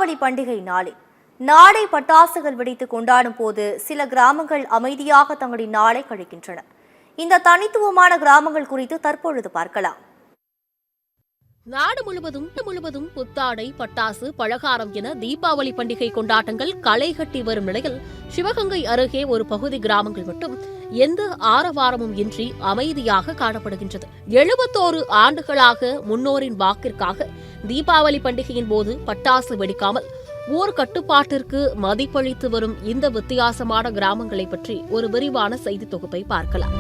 தீபாவளி பண்டிகை நாளில் நாளை பட்டாசுகள் வெடித்து கொண்டாடும் போது சில கிராமங்கள் அமைதியாக தங்களின் நாளை கழிக்கின்றன. இந்த தனித்துவமான கிராமங்கள் குறித்து தற்பொழுது பார்க்கலாம். நாடு முழுவதும் புத்தாடை, பட்டாசு, பலகாரம் என தீபாவளி பண்டிகை கொண்டாட்டங்கள் களை கட்டி வரும் நிலையில் சிவகங்கை அருகே ஒரு பகுதி கிராமங்கள் மட்டும் எந்த ஆரவாரமும் இன்றி அமைதியாக காணப்படுகின்றது. 71 ஆண்டுகளாக முன்னோரின் வாக்கிற்காக தீபாவளி பண்டிகையின் போது பட்டாசு வெடிக்காமல் ஊர் கட்டுப்பாட்டிற்கு மதிப்பளித்து வரும் இந்த வித்தியாசமான கிராமங்களை பற்றி ஒரு விரிவான செய்தி தொகுப்பை பார்க்கலாம்.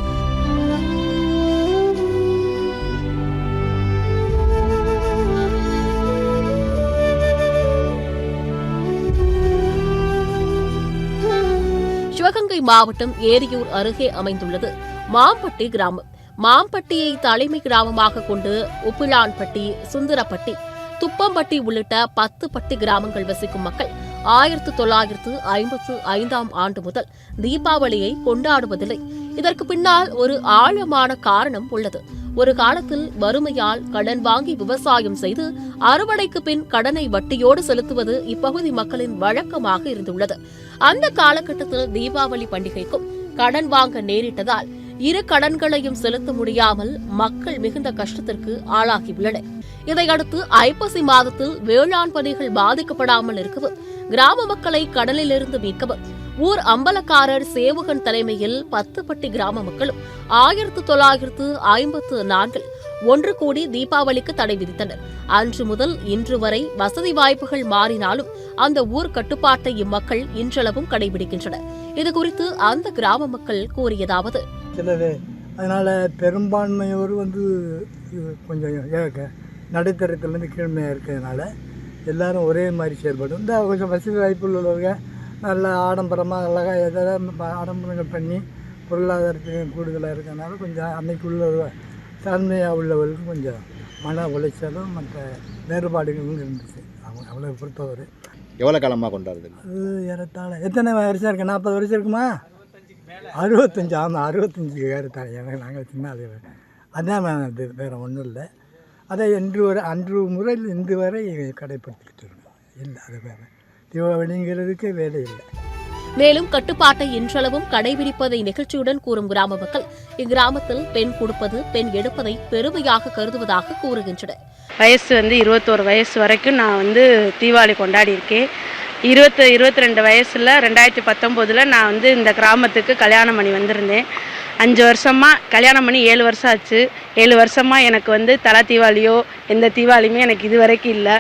சிவகங்கை மாவட்டம் ஏரியூர் அருகே அமைந்துள்ளது மாம்பட்டி கிராமம். மாம்பட்டியை தலைமை கிராமமாக கொண்டு உப்பிலான்பட்டி, சுந்தரப்பட்டி, துப்பம்பட்டி உள்ளிட்ட 10 பட்டி கிராமங்கள் வசிக்கும் மக்கள் 1955ஆம் ஆண்டு முதல் தீபாவளியை கொண்டாடுவதில்லை. இதற்கு பின்னால் ஒரு ஆழமான காரணம் உள்ளது. ஒரு காலத்தில் வறுமையால் கடன் வாங்கி விவசாயம் செய்து அறுவடைக்கு பின் கடனை வட்டியோடு செலுத்துவது இப்பகுதி மக்களின் வழக்கமாக இருந்துள்ளது. அந்த காலகட்டத்தில் தீபாவளி பண்டிகைக்கும் கடன் வாங்க நேரிட்டதால் இரு கடன்களையும் செலுத்த முடியாமல் மக்கள் மிகுந்த கஷ்டத்திற்கு ஆளாகியுள்ளனர். இதையடுத்து ஐப்பசி மாதத்தில் வேளாண் பணிகள் பாதிக்கப்படாமல் இருக்கவும், கிராம மக்களை கடலிலிருந்து மீட்கவும் ஊர் அம்பலக்காரர் சேவகன் தலைமையில் 10 பட்டி கிராம மக்களும் 1954 ஒன்று கூடி தீபாவளிக்கு தடை விதித்தனர். அன்று முதல் இன்று வரை வசதி வாய்ப்புகள் மாறினாலும் அந்த ஊர் கட்டுப்பாட்டை இம்மக்கள் இன்றளவும் கடைபிடிக்கின்றனர். இதுகுறித்து அந்த கிராம மக்கள் கூறியதாவது: அதனால பெரும்பான்மையோர் கொஞ்சம் நடுத்தரத்திலிருந்து கீழ்மையாக இருக்கிறதுனால எல்லாரும் ஒரே மாதிரி செயல்படும். இந்த கொஞ்சம் வசதி வாய்ப்பு உள்ளவங்க நல்ல ஆடம்பரமாக அழகாக எதாவது ஆடம்பரங்கள் பண்ணி பொருளாதாரத்துக்கு கூடுதலாக இருக்கிறதுனால கொஞ்சம் அன்னைக்கு உள்ள தன்மையாக உள்ளவர்களுக்கு கொஞ்சம் மன உளைச்சலும் மற்ற வேறுபாடுகளும் இருந்துச்சு. அவ்வளோ பொறுத்தவரை எவ்வளோ காலமாக கொண்டாடுது? அது ஏறத்தாழ எத்தனை வருஷம் இருக்கு? 40 வருஷம் இருக்குமா? 65. ஆமாம், 65 ஏறத்தாழ. எனக்கு நாங்கள் சின்ன அது அதான் அது வேறு ஒன்றும் இல்லை. அதை அன்று முறையில் இன்று வரை கடைப்பிடித்துக்கிட்டு இருக்கோம். இல்லை, அது வேறு தீபாவளிங்கிறதுக்கு வேலை இல்லை. மேலும் கட்டுப்பாட்டை இன்றளவும் கடைபிடிப்பதை நெகிழ்ச்சியுடன் கூறும் கிராம மக்கள் இக்கிராமத்தில் பெண் கொடுப்பது, பெண் எடுப்பதை பெருமையாக கருதுவதாக கூறுகின்றனர். வயசு 21 வயசு வரைக்கும் நான் தீபாவளி கொண்டாடி இருக்கேன். 22 வயசில் 2019 நான் இந்த கிராமத்துக்கு கல்யாணம் பண்ணி வந்திருந்தேன். 5 வருஷமாக கல்யாணம் பண்ணி 7 வருஷம் ஆச்சு. 7 வருஷமாக எனக்கு தலை தீபாவளியோ எந்த தீபாவளியுமே எனக்கு இது வரைக்கும் இல்லை.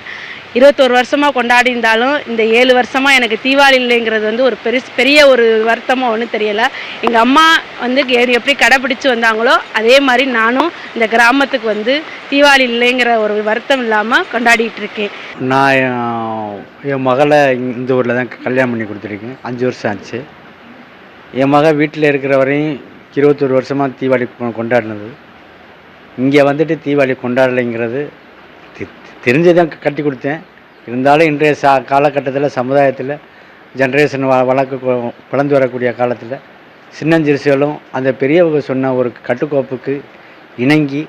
21 வருஷமாக கொண்டாடி இருந்தாலும் இந்த 7 வருஷமாக எனக்கு தீபாவளி இல்லைங்கிறது ஒரு பெரிய ஒரு வருத்தமாக ஒன்றும் தெரியலை. எங்கள் அம்மா எப்படி கடைப்பிடிச்சு வந்தாங்களோ அதே மாதிரி நானும் இந்த கிராமத்துக்கு தீபாவளி இல்லைங்கிற ஒரு வருத்தம் இல்லாமல் கொண்டாடிட்டு இருக்கேன். நான் என் மகளை இந்த ஊரில் தான் கல்யாணம் பண்ணி கொடுத்துருக்கேன். 5 வருஷம் ஆச்சு. என் மகள் வீட்டில் இருக்கிற வரையும் 21 வருஷமாக தீபாவளி கொண்டாடினது. இங்கே தீபாவளி கொண்டாடலைங்கிறது தெரிஞ்சதான் கட்டி கொடுத்தேன். இருந்தாலும் இன்றைய காலகட்டத்தில் சமுதாயத்தில் ஜென்ரேஷன் வளர்ந்து வரக்கூடிய காலத்தில் சின்னஞ்சிறுசுகளும் அந்த பெரியவங்க சொன்ன ஒரு கட்டுக்கோப்புக்கு இணங்கி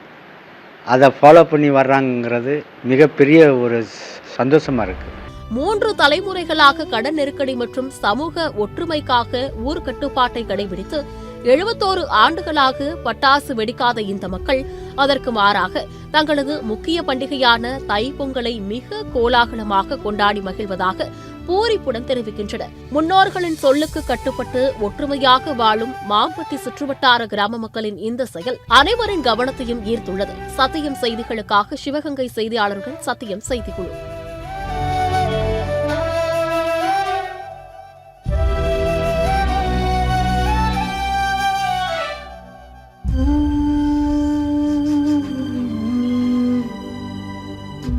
அதை ஃபாலோ பண்ணி வர்றாங்கிறது மிகப்பெரிய ஒரு சந்தோஷமாக இருக்குது. 3 தலைமுறைகளாக கடன் நெருக்கடி மற்றும் சமூக ஒற்றுமைக்காக ஊர் கட்டுப்பாட்டை கடைபிடித்து 71 ஆண்டுகளாக பட்டாசு வெடிக்காத இந்த மக்கள் அதற்கு மாறாக தங்களது முக்கிய பண்டிகையான தைப்பொங்கலை மிக கோலாகலமாக கொண்டாடி மகிழ்வதாக பூரிப்புடன் தெரிவிக்கின்றனர். முன்னோர்களின் சொல்லுக்கு கட்டுப்பட்டு ஒற்றுமையாக வாழும் மாம்பட்டி சுற்றுவட்டார கிராம மக்களின் இந்த செயல் அனைவரின் கவனத்தையும் ஈர்த்துள்ளது. சத்தியம் செய்திகளுக்காக சிவகங்கை செய்தியாளர்கள் சத்தியம் செய்திக்குழு.